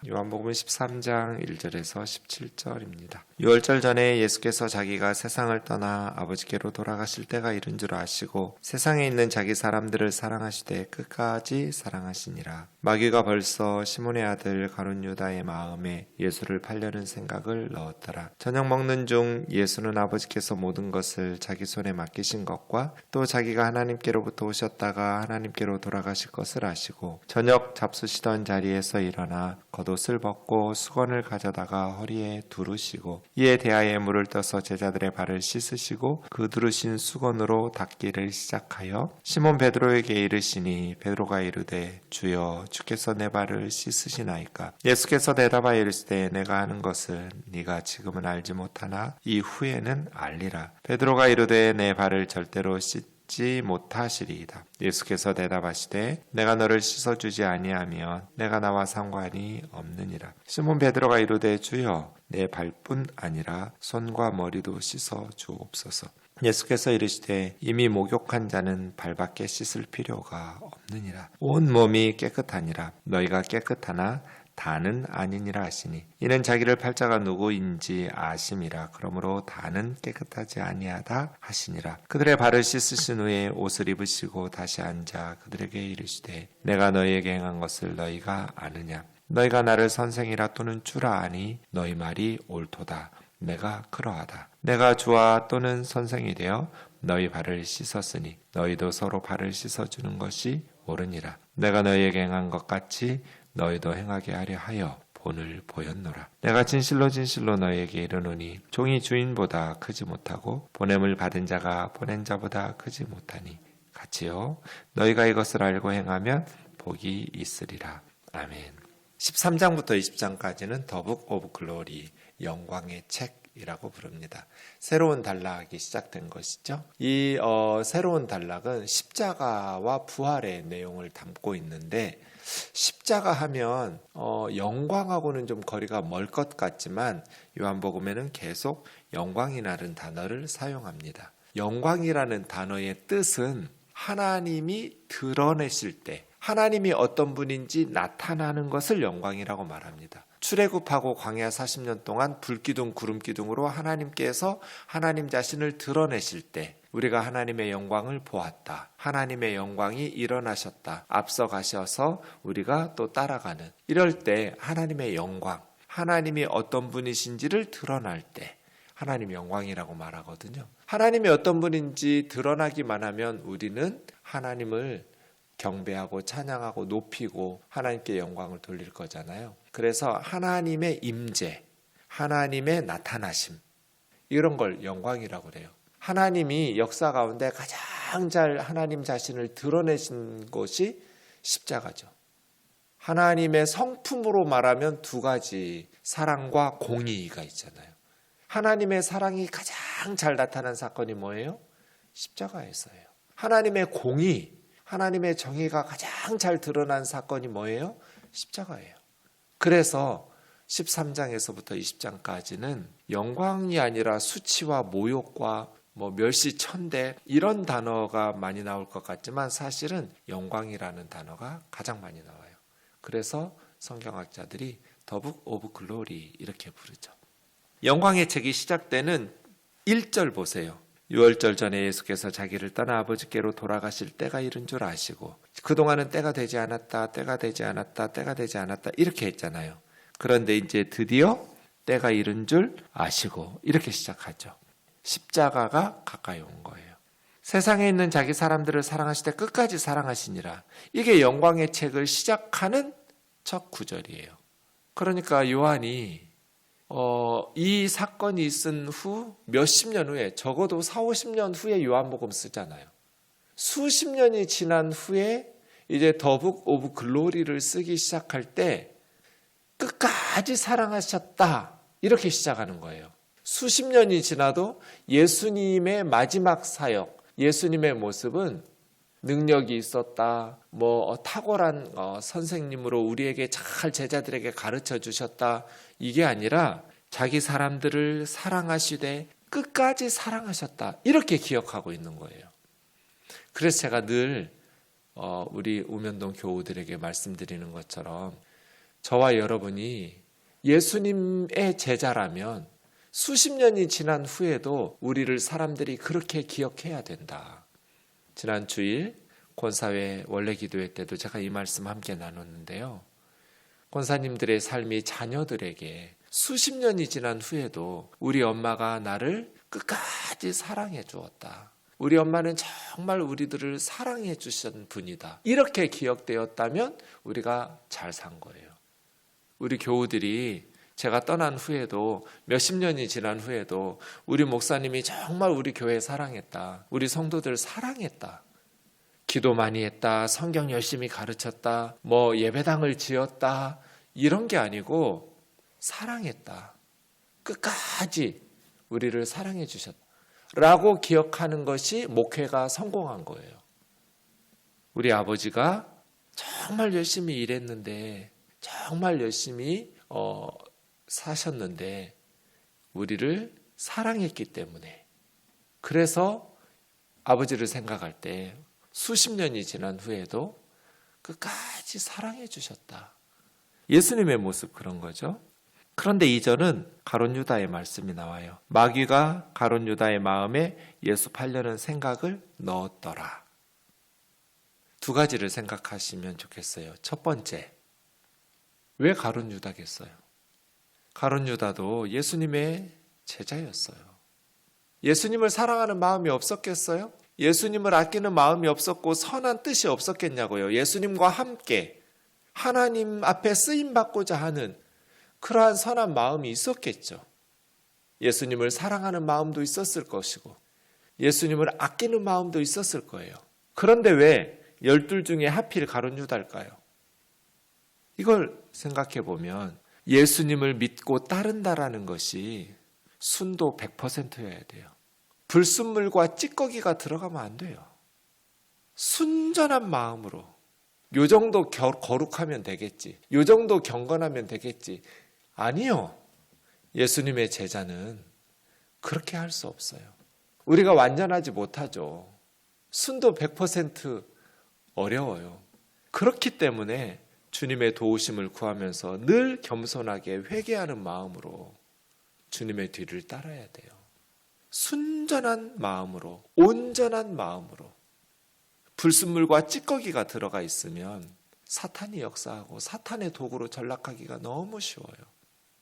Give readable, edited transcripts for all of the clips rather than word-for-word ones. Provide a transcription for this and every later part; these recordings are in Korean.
요한복음 13장 1절에서 17절입니다. 유월절 전에 예수께서 자기가 세상을 떠나 아버지께로 돌아가실 때가 이른 줄 아시고 세상에 있는 자기 사람들을 사랑하시되 끝까지 사랑하시니라. 마귀가 벌써 시몬의 아들 가룟 유다의 마음에 예수를 팔려는 생각을 넣었더라. 저녁 먹는 중 예수는 아버지께서 모든 것을 자기 손에 맡기신 것과 또 자기가 하나님께로부터 오셨다가 하나님께로 돌아가실 것을 아시고 저녁 잡수시던 자리에서 일어나 겉옷을 벗고 수건을 가져다가 허리에 두르시고 이에 대하에 물을 떠서 제자들의 발을 씻으시고 그 두르신 수건으로 닦기를 시작하여 시몬 베드로에게 이르시니 베드로가 이르되 주여 주께서 내 발을 씻으시나이까. 예수께서 대답하여 이르시되 내가 하는 것을 네가 지금은 알지 못하나 이후에는 알리라. 베드로가 이르되 내 발을 절대로 씻지 못하시리이다. 예수께서 대답하시되 내가 너를 씻어주지 아니하면 내가 나와 상관이 없느니라. 시몬 베드로가 이르되 주여 내 발뿐 아니라 손과 머리도 씻어 주옵소서. 예수께서 이르시되 이미 목욕한 자는 발밖에 씻을 필요가 없느니라. 온 몸이 깨끗하니라. 너희가 깨끗하나 다는 아니니라 하시니 이는 자기를 팔자가 누구인지 아심이라. 그러므로 다는 깨끗하지 아니하다 하시니라. 그들의 발을 씻으신 후에 옷을 입으시고 다시 앉아 그들에게 이르시되 내가 너희에게 행한 것을 너희가 아느냐. 너희가 나를 선생이라 또는 주라 하니 너희 말이 옳도다. 내가 그러하다. 내가 주와 또는 선생이 되어 너희 발을 씻었으니 너희도 서로 발을 씻어주는 것이 옳으니라. 내가 너희에게 행한 것 같이 너희도 행하게 하려 하여 본을 보였노라. 내가 진실로 진실로 너희에게 이르노니 종이 주인보다 크지 못하고 보냄을 받은 자가 보낸 자보다 크지 못하니 같이요 너희가 이것을 알고 행하면 복이 있으리라. 아멘. 13장부터 20장까지는 더 북 오브 글로리, 영광의 책이라고 부릅니다. 새로운 단락이 시작된 것이죠. 이 새로운 단락은 십자가와 부활의 내용을 담고 있는데 십자가 하면 영광하고는 좀 거리가 멀 것 같지만 요한복음에는 계속 영광이라는 단어를 사용합니다. 영광이라는 단어의 뜻은 하나님이 드러내실 때 하나님이 어떤 분인지 나타나는 것을 영광이라고 말합니다. 출애굽하고 광야 40년 동안 불기둥 구름기둥으로 하나님께서 하나님 자신을 드러내실 때 우리가 하나님의 영광을 보았다. 하나님의 영광이 일어나셨다. 앞서 가셔서 우리가 또 따라가는. 이럴 때 하나님의 영광, 하나님이 어떤 분이신지를 드러날 때 하나님의 영광이라고 말하거든요. 하나님이 어떤 분인지 드러나기만 하면 우리는 하나님을 경배하고 찬양하고 높이고 하나님께 영광을 돌릴 거잖아요. 그래서 하나님의 임재, 하나님의 나타나심 이런 걸 영광이라고 그래요. 하나님이 역사 가운데 가장 잘 하나님 자신을 드러내신 것이 십자가죠. 하나님의 성품으로 말하면 두 가지 사랑과 공의가 있잖아요. 하나님의 사랑이 가장 잘 나타난 사건이 뭐예요? 십자가에서예요. 하나님의 공의, 하나님의 정의가 가장 잘 드러난 사건이 뭐예요? 십자가예요. 그래서 13장에서부터 20장까지는 영광이 아니라 수치와 모욕과 멸시천대 이런 단어가 많이 나올 것 같지만 사실은 영광이라는 단어가 가장 많이 나와요. 그래서 성경학자들이 더 북 오브 글로리 이렇게 부르죠. 영광의 책이 시작되는 1절 보세요. 유월절 전에 예수께서 자기를 떠나 아버지께로 돌아가실 때가 이른 줄 아시고 그동안은 때가 되지 않았다, 때가 되지 않았다, 때가 되지 않았다 이렇게 했잖아요. 그런데 이제 드디어 때가 이른 줄 아시고 이렇게 시작하죠. 십자가가 가까이 온 거예요. 세상에 있는 자기 사람들을 사랑하실 때 끝까지 사랑하시니라. 이게 영광의 책을 시작하는 첫 구절이에요. 그러니까 요한이 이 사건이 있은 후 몇십 년 후에 적어도 40-50년 후에 요한복음 쓰잖아요. 수십 년이 지난 후에 이제 더 북 오브 글로리를 쓰기 시작할 때 끝까지 사랑하셨다 이렇게 시작하는 거예요. 수십 년이 지나도 예수님의 마지막 사역, 예수님의 모습은 능력이 있었다, 탁월한 선생님으로 우리에게 잘 제자들에게 가르쳐 주셨다 이게 아니라 자기 사람들을 사랑하시되 끝까지 사랑하셨다 이렇게 기억하고 있는 거예요. 그래서 제가 늘 우리 우면동 교우들에게 말씀드리는 것처럼 저와 여러분이 예수님의 제자라면 수십 년이 지난 후에도 우리를 사람들이 그렇게 기억해야 된다. 지난 주일 권사회 원래 기도회 때도 제가 이 말씀 함께 나눴는데요. 권사님들의 삶이 자녀들에게 수십 년이 지난 후에도 우리 엄마가 나를 끝까지 사랑해 주었다. 우리 엄마는 정말 우리들을 사랑해 주신 분이다. 이렇게 기억되었다면 우리가 잘 산 거예요. 우리 교우들이 제가 떠난 후에도 몇십 년이 지난 후에도 우리 목사님이 정말 우리 교회 사랑했다. 우리 성도들 사랑했다. 기도 많이 했다. 성경 열심히 가르쳤다. 예배당을 지었다. 이런 게 아니고 사랑했다. 끝까지 우리를 사랑해 주셨다. 라고 기억하는 것이 목회가 성공한 거예요. 우리 아버지가 정말 열심히 일했는데 정말 열심히 사셨는데 우리를 사랑했기 때문에 그래서 아버지를 생각할 때 수십 년이 지난 후에도 끝까지 사랑해 주셨다. 예수님의 모습 그런 거죠. 그런데 2절은 가룟 유다의 말씀이 나와요. 마귀가 가룟 유다의 마음에 예수 팔려는 생각을 넣었더라. 두 가지를 생각하시면 좋겠어요. 첫 번째, 왜 가룟 유다겠어요? 가룟 유다도 예수님의 제자였어요. 예수님을 사랑하는 마음이 없었겠어요? 예수님을 아끼는 마음이 없었고 선한 뜻이 없었겠냐고요. 예수님과 함께 하나님 앞에 쓰임받고자 하는 그러한 선한 마음이 있었겠죠. 예수님을 사랑하는 마음도 있었을 것이고 예수님을 아끼는 마음도 있었을 거예요. 그런데 왜 12 중에 하필 가룟 유다일까요? 이걸 생각해 보면 예수님을 믿고 따른다라는 것이 순도 100%여야 돼요. 불순물과 찌꺼기가 들어가면 안 돼요. 순전한 마음으로 요 정도 거룩하면 되겠지. 요 정도 경건하면 되겠지. 아니요. 예수님의 제자는 그렇게 할 수 없어요. 우리가 완전하지 못하죠. 순도 100% 어려워요. 그렇기 때문에 주님의 도우심을 구하면서 늘 겸손하게 회개하는 마음으로 주님의 뒤를 따라야 돼요. 순전한 마음으로, 온전한 마음으로. 불순물과 찌꺼기가 들어가 있으면 사탄이 역사하고 사탄의 도구로 전락하기가 너무 쉬워요.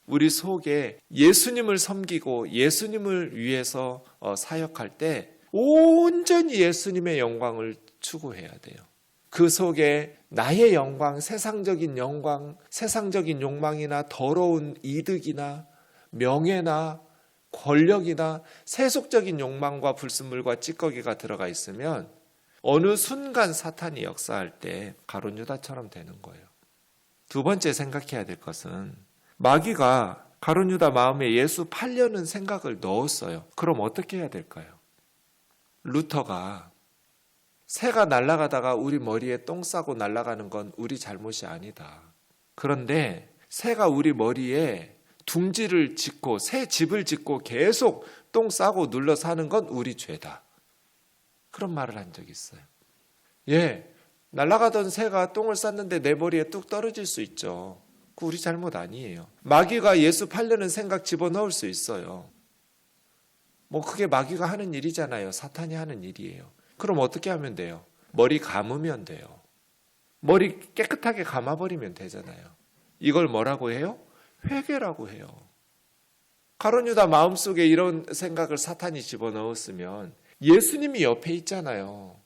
우리 속에 예수님을 섬기고 예수님을 위해서 사역할 때 온전히 예수님의 영광을 추구해야 돼요. 그 속에 나의 영광, 세상적인 영광, 세상적인 욕망이나 더러운 이득이나 명예나 권력이나 세속적인 욕망과 불순물과 찌꺼기가 들어가 있으면 어느 순간 사탄이 역사할 때 가룟 유다처럼 되는 거예요. 두 번째 생각해야 될 것은 마귀가 가룟 유다 마음에 예수 팔려는 생각을 넣었어요. 그럼 어떻게 해야 될까요? 루터가 새가 날아가다가 우리 머리에 똥 싸고 날아가는 건 우리 잘못이 아니다. 그런데 새가 우리 머리에 둥지를 짓고 새 집을 짓고 계속 똥 싸고 눌러 사는 건 우리 죄다. 그런 말을 한 적이 있어요. 날아가던 새가 똥을 쌌는데 내 머리에 뚝 떨어질 수 있죠. 그 우리 잘못 아니에요. 마귀가 예수 팔려는 생각 집어넣을 수 있어요. 그게 마귀가 하는 일이잖아요. 사탄이 하는 일이에요. 그럼 어떻게 하면 돼요? 머리 감으면 돼요. 머리 깨끗하게 감아버리면 되잖아요. 이걸 뭐라고 해요? 회개라고 해요. 가룟 유다 마음속에 이런 생각을 사탄이 집어넣었으면 예수님이 옆에 있잖아요.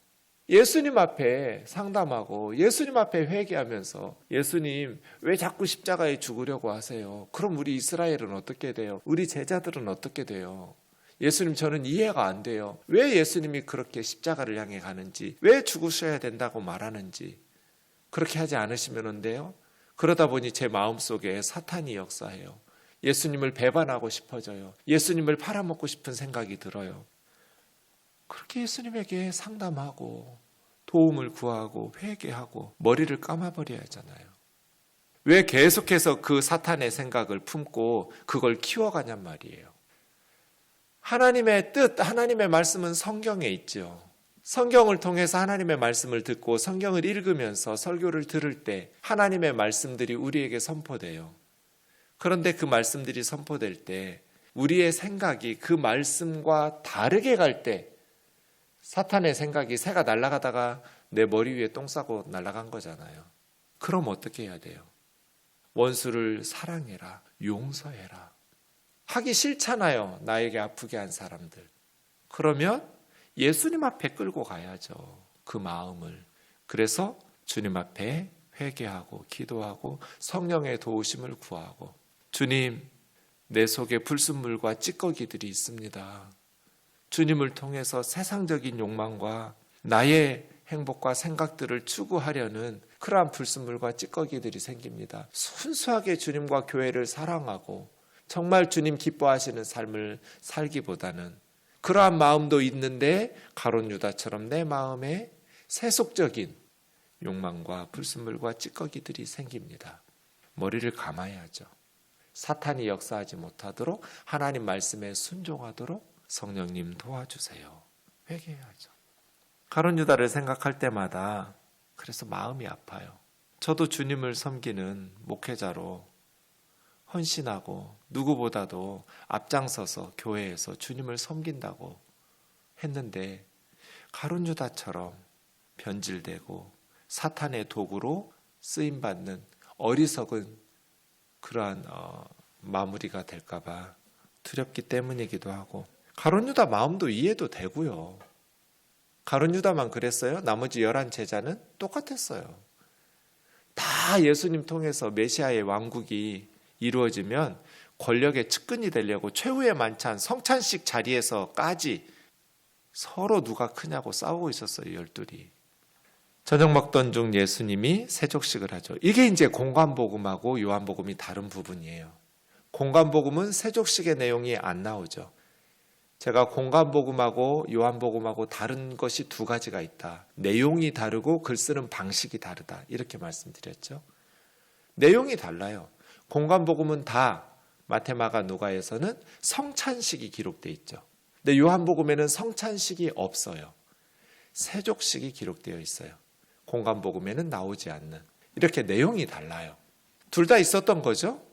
예수님 앞에 상담하고 예수님 앞에 회개하면서 예수님 왜 자꾸 십자가에 죽으려고 하세요? 그럼 우리 이스라엘은 어떻게 돼요? 우리 제자들은 어떻게 돼요? 예수님 저는 이해가 안 돼요. 왜 예수님이 그렇게 십자가를 향해 가는지, 왜 죽으셔야 된다고 말하는지 그렇게 하지 않으시면 안 돼요? 그러다 보니 제 마음속에 사탄이 역사해요. 예수님을 배반하고 싶어져요. 예수님을 팔아먹고 싶은 생각이 들어요. 그렇게 예수님에게 상담하고 도움을 구하고 회개하고 머리를 감아버려야 하잖아요. 왜 계속해서 그 사탄의 생각을 품고 그걸 키워가냔 말이에요. 하나님의 뜻, 하나님의 말씀은 성경에 있죠. 성경을 통해서 하나님의 말씀을 듣고 성경을 읽으면서 설교를 들을 때 하나님의 말씀들이 우리에게 선포돼요. 그런데 그 말씀들이 선포될 때 우리의 생각이 그 말씀과 다르게 갈 때 사탄의 생각이 새가 날아가다가 내 머리 위에 똥 싸고 날아간 거잖아요. 그럼 어떻게 해야 돼요? 원수를 사랑해라, 용서해라. 하기 싫잖아요. 나에게 아프게 한 사람들. 그러면 예수님 앞에 끌고 가야죠. 그 마음을. 그래서 주님 앞에 회개하고 기도하고 성령의 도우심을 구하고, 주님, 내 속에 불순물과 찌꺼기들이 있습니다. 주님을 통해서 세상적인 욕망과 나의 행복과 생각들을 추구하려는 그러한 불순물과 찌꺼기들이 생깁니다. 순수하게 주님과 교회를 사랑하고 정말 주님 기뻐하시는 삶을 살기보다는 그러한 마음도 있는데 가룟 유다처럼 내 마음에 세속적인 욕망과 불순물과 찌꺼기들이 생깁니다. 머리를 감아야죠. 사탄이 역사하지 못하도록 하나님 말씀에 순종하도록 성령님 도와주세요. 회개해야죠. 가룟 유다를 생각할 때마다 그래서 마음이 아파요. 저도 주님을 섬기는 목회자로 헌신하고 누구보다도 앞장서서 교회에서 주님을 섬긴다고 했는데 가룟 유다처럼 변질되고 사탄의 도구로 쓰임받는 어리석은 그러한 마무리가 될까 봐 두렵기 때문이기도 하고, 가룟 유다 마음도 이해도 되고요. 가룟 유다만 그랬어요? 나머지 11 제자는 똑같았어요. 다 예수님 통해서 메시아의 왕국이 이루어지면 권력의 측근이 되려고 최후의 만찬 성찬식 자리에서까지 서로 누가 크냐고 싸우고 있었어요. 12이. 저녁 먹던 중 예수님이 세족식을 하죠. 이게 이제 공관복음하고 요한복음이 다른 부분이에요. 공관복음은 세족식의 내용이 안 나오죠. 제가 공관복음하고 요한복음하고 다른 것이 2가지가 있다. 내용이 다르고 글 쓰는 방식이 다르다. 이렇게 말씀드렸죠. 내용이 달라요. 공관복음은 다 마태, 마가, 누가에서는 성찬식이 기록되어 있죠. 근데 요한복음에는 성찬식이 없어요. 세족식이 기록되어 있어요. 공관복음에는 나오지 않는. 이렇게 내용이 달라요. 둘 다 있었던 거죠.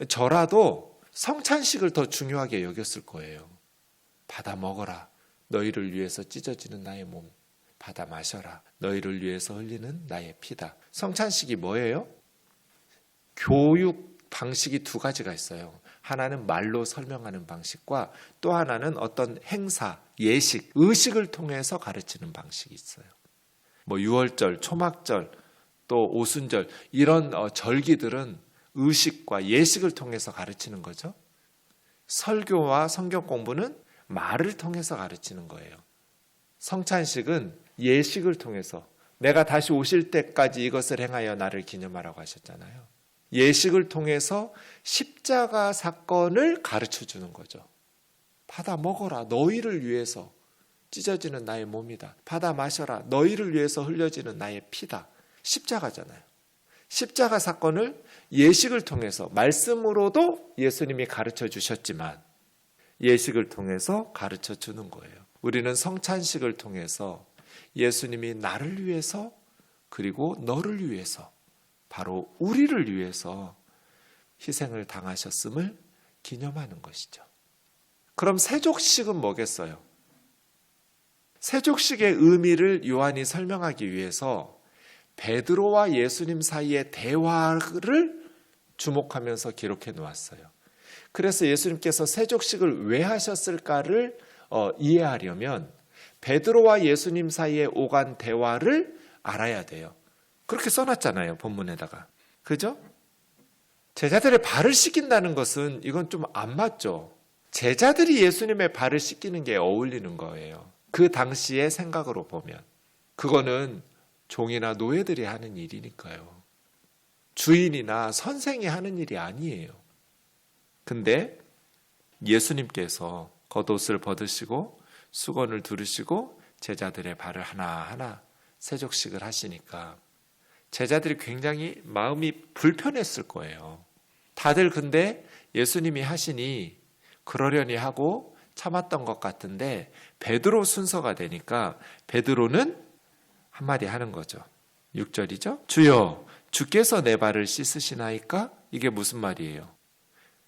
저라도 성찬식을 더 중요하게 여겼을 거예요. 받아 먹어라. 너희를 위해서 찢어지는 나의 몸. 받아 마셔라. 너희를 위해서 흘리는 나의 피다. 성찬식이 뭐예요? 교육 방식이 2가지가 있어요. 하나는 말로 설명하는 방식과 또 하나는 어떤 행사, 예식, 의식을 통해서 가르치는 방식이 있어요. 뭐 유월절, 초막절, 또 오순절 이런 절기들은 의식과 예식을 통해서 가르치는 거죠. 설교와 성경 공부는 말을 통해서 가르치는 거예요. 성찬식은 예식을 통해서 내가 다시 오실 때까지 이것을 행하여 나를 기념하라고 하셨잖아요. 예식을 통해서 십자가 사건을 가르쳐 주는 거죠. 받아 먹어라. 너희를 위해서 찢어지는 나의 몸이다. 받아 마셔라. 너희를 위해서 흘려지는 나의 피다. 십자가잖아요. 십자가 사건을 예식을 통해서 말씀으로도 예수님이 가르쳐 주셨지만 예식을 통해서 가르쳐 주는 거예요. 우리는 성찬식을 통해서 예수님이 나를 위해서 그리고 너를 위해서 바로 우리를 위해서 희생을 당하셨음을 기념하는 것이죠. 그럼 세족식은 뭐겠어요? 세족식의 의미를 요한이 설명하기 위해서 베드로와 예수님 사이의 대화를 주목하면서 기록해 놓았어요. 그래서 예수님께서 세족식을 왜 하셨을까를 이해하려면 베드로와 예수님 사이에 오간 대화를 알아야 돼요. 그렇게 써놨잖아요. 본문에다가. 그죠? 제자들의 발을 씻긴다는 것은 이건 좀 안 맞죠. 제자들이 예수님의 발을 씻기는 게 어울리는 거예요. 그 당시의 생각으로 보면. 그거는 종이나 노예들이 하는 일이니까요. 주인이나 선생이 하는 일이 아니에요. 근데 예수님께서 겉옷을 벗으시고 수건을 두르시고 제자들의 발을 하나하나 세족식을 하시니까 제자들이 굉장히 마음이 불편했을 거예요. 다들 근데 예수님이 하시니 그러려니 하고 참았던 것 같은데 베드로 순서가 되니까 베드로는 한마디 하는 거죠. 6절이죠. 주여, 주께서 내 발을 씻으시나이까? 이게 무슨 말이에요?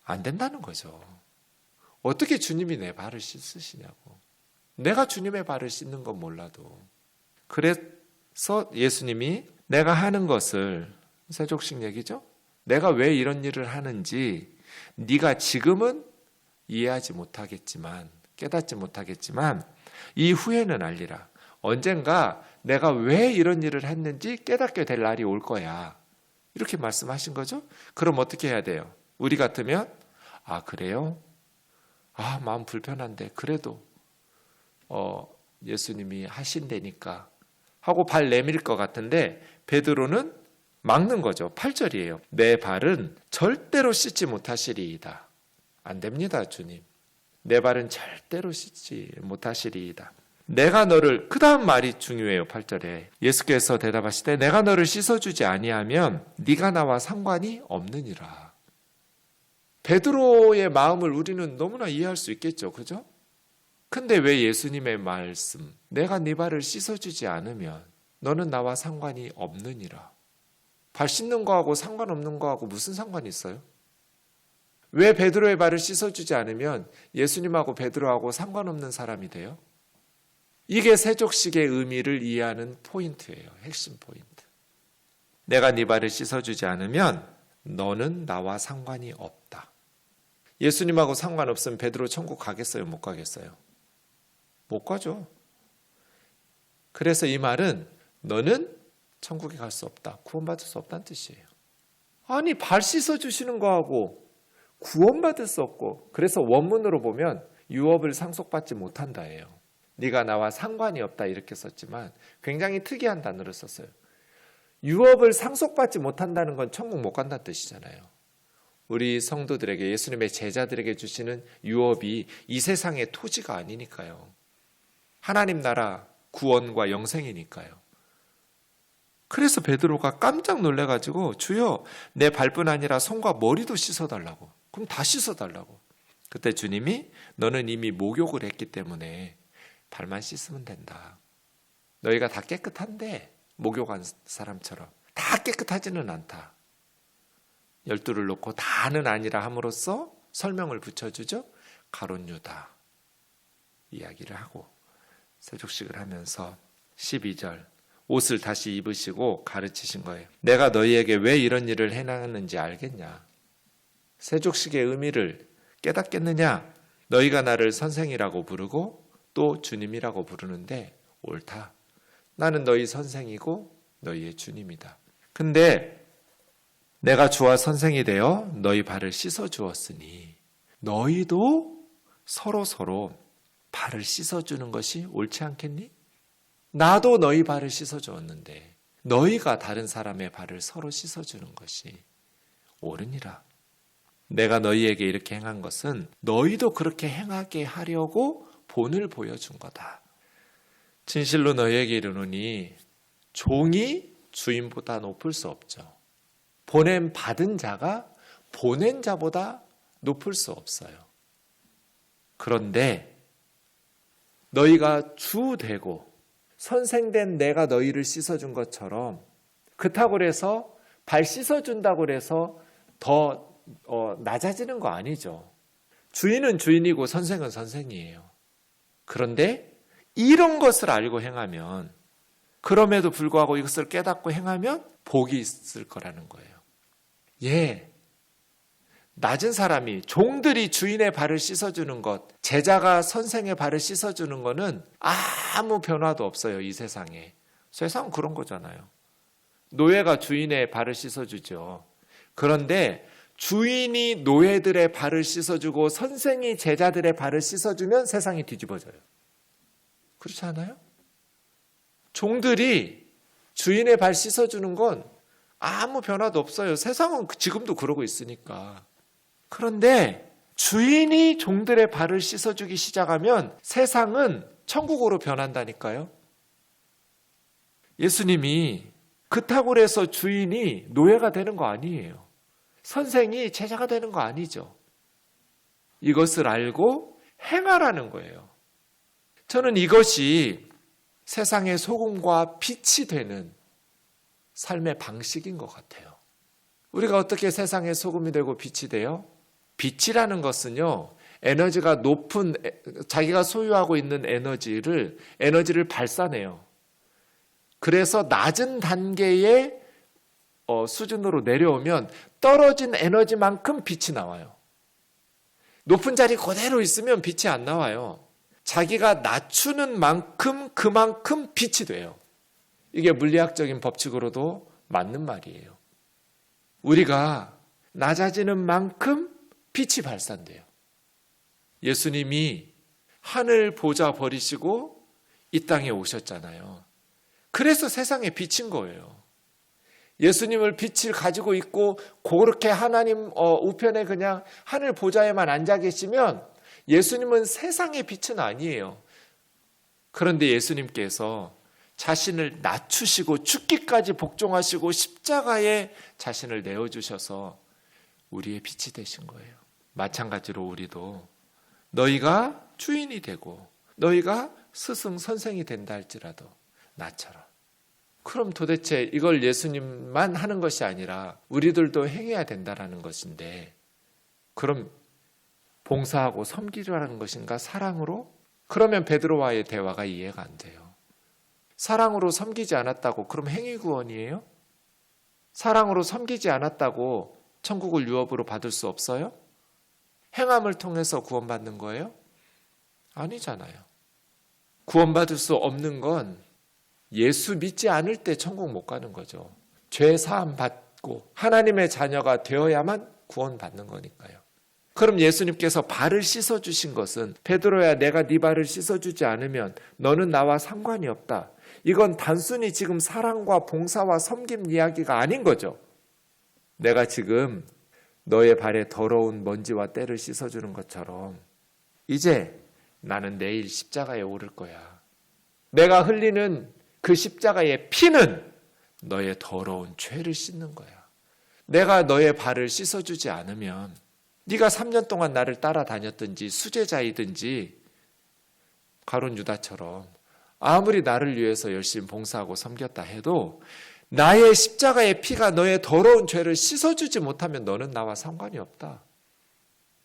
안 된다는 거죠. 어떻게 주님이 내 발을 씻으시냐고. 내가 주님의 발을 씻는 건 몰라도. 그래서 예수님이 내가 하는 것을, 세족식 얘기죠? 내가 왜 이런 일을 하는지 네가 지금은 이해하지 못하겠지만, 깨닫지 못하겠지만 이후에는 알리라. 언젠가 내가 왜 이런 일을 했는지 깨닫게 될 날이 올 거야. 이렇게 말씀하신 거죠. 그럼 어떻게 해야 돼요? 우리 같으면 아 그래요? 아 마음 불편한데 그래도 예수님이 하신다니까 하고 발 내밀 것 같은데 베드로는 막는 거죠. 8절이에요. 내 발은 절대로 씻지 못하시리이다. 안 됩니다, 주님. 내 발은 절대로 씻지 못하시리이다. 내가 너를, 그 다음 말이 중요해요. 8절에 예수께서 대답하시되 내가 너를 씻어주지 아니하면 네가 나와 상관이 없느니라. 베드로의 마음을 우리는 너무나 이해할 수 있겠죠. 그죠? 근데 왜 예수님의 말씀 내가 네 발을 씻어주지 않으면 너는 나와 상관이 없느니라. 발 씻는 거하고 상관없는 거하고 무슨 상관이 있어요? 왜 베드로의 발을 씻어주지 않으면 예수님하고 베드로하고 상관없는 사람이 돼요? 이게 세족식의 의미를 이해하는 포인트예요. 핵심 포인트. 내가 네 발을 씻어주지 않으면 너는 나와 상관이 없다. 예수님하고 상관없으면 베드로 천국 가겠어요? 못 가겠어요? 못 가죠. 그래서 이 말은 너는 천국에 갈 수 없다. 구원받을 수 없다는 뜻이에요. 아니 발 씻어주시는 거하고 구원받을 수 없고, 그래서 원문으로 보면 유업을 상속받지 못한다예요. 네가 나와 상관이 없다 이렇게 썼지만 굉장히 특이한 단어를 썼어요. 유업을 상속받지 못한다는 건 천국 못 간다는 뜻이잖아요. 우리 성도들에게, 예수님의 제자들에게 주시는 유업이 이 세상의 토지가 아니니까요. 하나님 나라 구원과 영생이니까요. 그래서 베드로가 깜짝 놀래가지고 주여 내 발뿐 아니라 손과 머리도 씻어달라고. 그럼 다 씻어달라고. 그때 주님이 너는 이미 목욕을 했기 때문에 발만 씻으면 된다. 너희가 다 깨끗한데 목욕한 사람처럼 다 깨끗하지는 않다. 12를 놓고 다는 아니라 함으로써 설명을 붙여주죠. 가룟 유다 이야기를 하고 세족식을 하면서 12절 옷을 다시 입으시고 가르치신 거예요. 내가 너희에게 왜 이런 일을 해나가는지 알겠냐? 세족식의 의미를 깨닫겠느냐? 너희가 나를 선생이라고 부르고 또 주님이라고 부르는데 옳다. 나는 너희 선생이고 너희의 주님이다. 근데 내가 주와 선생이 되어 너희 발을 씻어 주었으니 너희도 서로 발을 씻어주는 것이 옳지 않겠니? 나도 너희 발을 씻어주었는데 너희가 다른 사람의 발을 서로 씻어주는 것이 옳으니라. 내가 너희에게 이렇게 행한 것은 너희도 그렇게 행하게 하려고 본을 보여준 거다. 진실로 너희에게 이르노니 종이 주인보다 높을 수 없죠. 보냄 받은 자가 보낸 자보다 높을 수 없어요. 그런데 너희가 주 되고 선생된 내가 너희를 씻어준 것처럼 그렇다고 해서 발 씻어준다고 해서 더 낮아지는 거 아니죠. 주인은 주인이고 선생은 선생이에요. 그런데 이런 것을 알고 행하면, 그럼에도 불구하고 이것을 깨닫고 행하면 복이 있을 거라는 거예요. 예, 낮은 사람이, 종들이 주인의 발을 씻어주는 것, 제자가 선생의 발을 씻어주는 거는 아무 변화도 없어요. 이 세상에. 세상은 그런 거잖아요. 노예가 주인의 발을 씻어주죠. 그런데 주인이 노예들의 발을 씻어주고 선생이 제자들의 발을 씻어주면 세상이 뒤집어져요. 그렇지 않아요? 종들이 주인의 발 씻어주는 건 아무 변화도 없어요. 세상은 지금도 그러고 있으니까. 그런데 주인이 종들의 발을 씻어주기 시작하면 세상은 천국으로 변한다니까요. 예수님이 그렇다고 해서 주인이 노예가 되는 거 아니에요. 선생이 제자가 되는 거 아니죠. 이것을 알고 행하라는 거예요. 저는 이것이 세상의 소금과 빛이 되는 삶의 방식인 것 같아요. 우리가 어떻게 세상의 소금이 되고 빛이 돼요? 빛이라는 것은요, 에너지가 높은, 자기가 소유하고 있는 에너지를 발산해요. 그래서 낮은 단계의 수준으로 내려오면 떨어진 에너지만큼 빛이 나와요. 높은 자리 그대로 있으면 빛이 안 나와요. 자기가 낮추는 만큼 그만큼 빛이 돼요. 이게 물리학적인 법칙으로도 맞는 말이에요. 우리가 낮아지는 만큼 빛이 발산돼요. 예수님이 하늘 보좌 버리시고 이 땅에 오셨잖아요. 그래서 세상에 비친 거예요. 예수님을 빛을 가지고 있고 그렇게 하나님 우편에 그냥 하늘 보좌에만 앉아 계시면 예수님은 세상의 빛은 아니에요. 그런데 예수님께서 자신을 낮추시고 죽기까지 복종하시고 십자가에 자신을 내어주셔서 우리의 빛이 되신 거예요. 마찬가지로 우리도 너희가 주인이 되고 너희가 스승 선생이 된다 할지라도 나처럼. 그럼 도대체 이걸 예수님만 하는 것이 아니라 우리들도 행해야 된다라는 것인데, 그럼 봉사하고 섬기라는 것인가? 사랑으로? 그러면 베드로와의 대화가 이해가 안 돼요. 사랑으로 섬기지 않았다고 그럼 행위 구원이에요? 사랑으로 섬기지 않았다고 천국을 유업으로 받을 수 없어요? 행함을 통해서 구원받는 거예요? 아니잖아요. 구원받을 수 없는 건 예수 믿지 않을 때 천국 못 가는 거죠. 죄 사함 받고 하나님의 자녀가 되어야만 구원받는 거니까요. 그럼 예수님께서 발을 씻어주신 것은 베드로야, 내가 네 발을 씻어주지 않으면 너는 나와 상관이 없다. 이건 단순히 지금 사랑과 봉사와 섬김 이야기가 아닌 거죠. 내가 지금 너의 발에 더러운 먼지와 때를 씻어주는 것처럼 이제 나는 내일 십자가에 오를 거야. 내가 흘리는 그 십자가의 피는 너의 더러운 죄를 씻는 거야. 내가 너의 발을 씻어주지 않으면 네가 3년 동안 나를 따라다녔든지 수제자이든지 가룟 유다처럼 아무리 나를 위해서 열심히 봉사하고 섬겼다 해도 나의 십자가의 피가 너의 더러운 죄를 씻어주지 못하면 너는 나와 상관이 없다.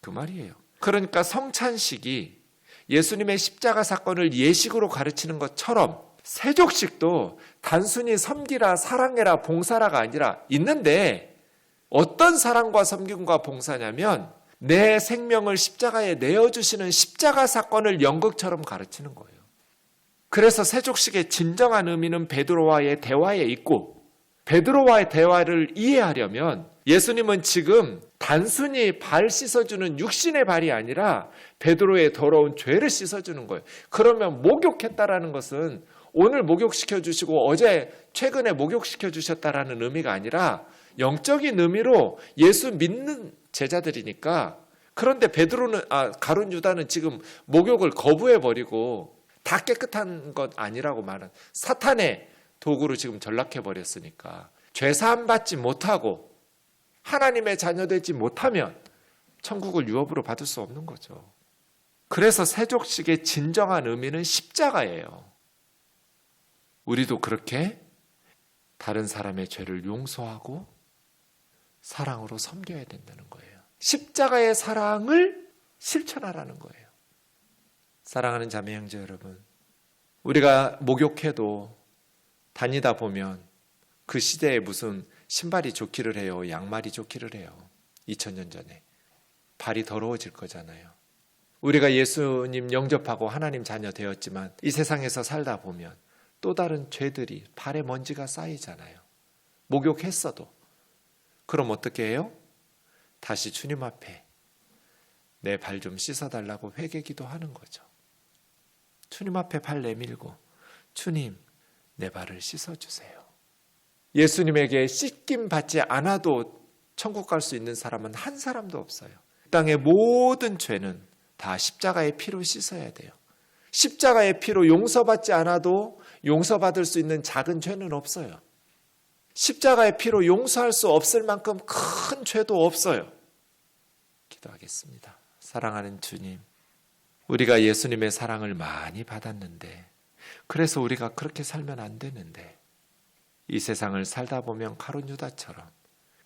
그 말이에요. 그러니까 성찬식이 예수님의 십자가 사건을 예식으로 가르치는 것처럼 세족식도 단순히 섬기라, 사랑해라, 봉사라가 아니라 있는데, 어떤 사랑과 섬김과 봉사냐면 내 생명을 십자가에 내어주시는 십자가 사건을 연극처럼 가르치는 거예요. 그래서 세족식의 진정한 의미는 베드로와의 대화에 있고, 베드로와의 대화를 이해하려면 예수님은 지금 단순히 발 씻어주는 육신의 발이 아니라 베드로의 더러운 죄를 씻어주는 거예요. 그러면 목욕했다라는 것은 오늘 목욕시켜 주시고 어제 최근에 목욕시켜 주셨다라는 의미가 아니라 영적인 의미로 예수 믿는 제자들이니까. 그런데 가룟 유다는 지금 목욕을 거부해 버리고 다 깨끗한 것 아니라고 말은 사탄의 도구로 지금 전락해 버렸으니까 죄 사함 받지 못하고 하나님의 자녀 되지 못하면 천국을 유업으로 받을 수 없는 거죠. 그래서 세족식의 진정한 의미는 십자가예요. 우리도 그렇게 다른 사람의 죄를 용서하고 사랑으로 섬겨야 된다는 거예요. 십자가의 사랑을 실천하라는 거예요. 사랑하는 자매 형제 여러분, 우리가 목욕해도 다니다 보면 그 시대에 무슨 신발이 좋기를 해요, 양말이 좋기를 해요. 2000년 전에 발이 더러워질 거잖아요. 우리가 예수님 영접하고 하나님 자녀 되었지만 이 세상에서 살다 보면 또 다른 죄들이 발에 먼지가 쌓이잖아요. 목욕했어도. 그럼 어떻게 해요? 다시 주님 앞에 내 발 좀 씻어달라고 회개기도 하는 거죠. 주님 앞에 발 내밀고 주님, 내 발을 씻어주세요. 예수님에게 씻김 받지 않아도 천국 갈 수 있는 사람은 한 사람도 없어요. 땅의 모든 죄는 다 십자가의 피로 씻어야 돼요. 십자가의 피로 용서받지 않아도 용서받을 수 있는 작은 죄는 없어요. 십자가의 피로 용서할 수 없을 만큼 큰 죄도 없어요. 기도하겠습니다. 사랑하는 주님, 우리가 예수님의 사랑을 많이 받았는데, 그래서 우리가 그렇게 살면 안 되는데, 이 세상을 살다 보면 가룟 유다처럼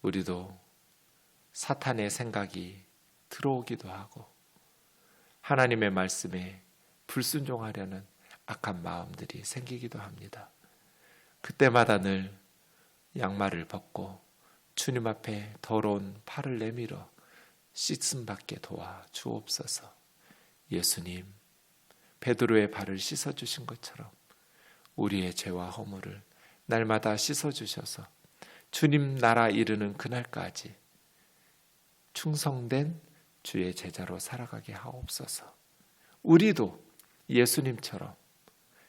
우리도 사탄의 생각이 들어오기도 하고 하나님의 말씀에 불순종하려는 악한 마음들이 생기기도 합니다. 그때마다 늘 양말을 벗고 주님 앞에 더러운 팔을 내밀어 씻음 받게 도와 주옵소서. 예수님, 베드로의 발을 씻어주신 것처럼 우리의 죄와 허물을 날마다 씻어주셔서 주님 나라 이르는 그날까지 충성된 주의 제자로 살아가게 하옵소서. 우리도 예수님처럼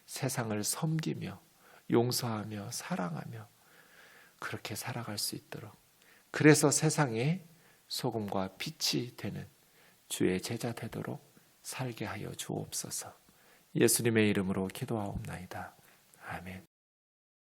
세상을 섬기며 용서하며 사랑하며 그렇게 살아갈 수 있도록, 그래서 세상에 소금과 빛이 되는 주의 제자 되도록 살게 하여 주옵소서. 예수님의 이름으로 기도하옵나이다. 아멘.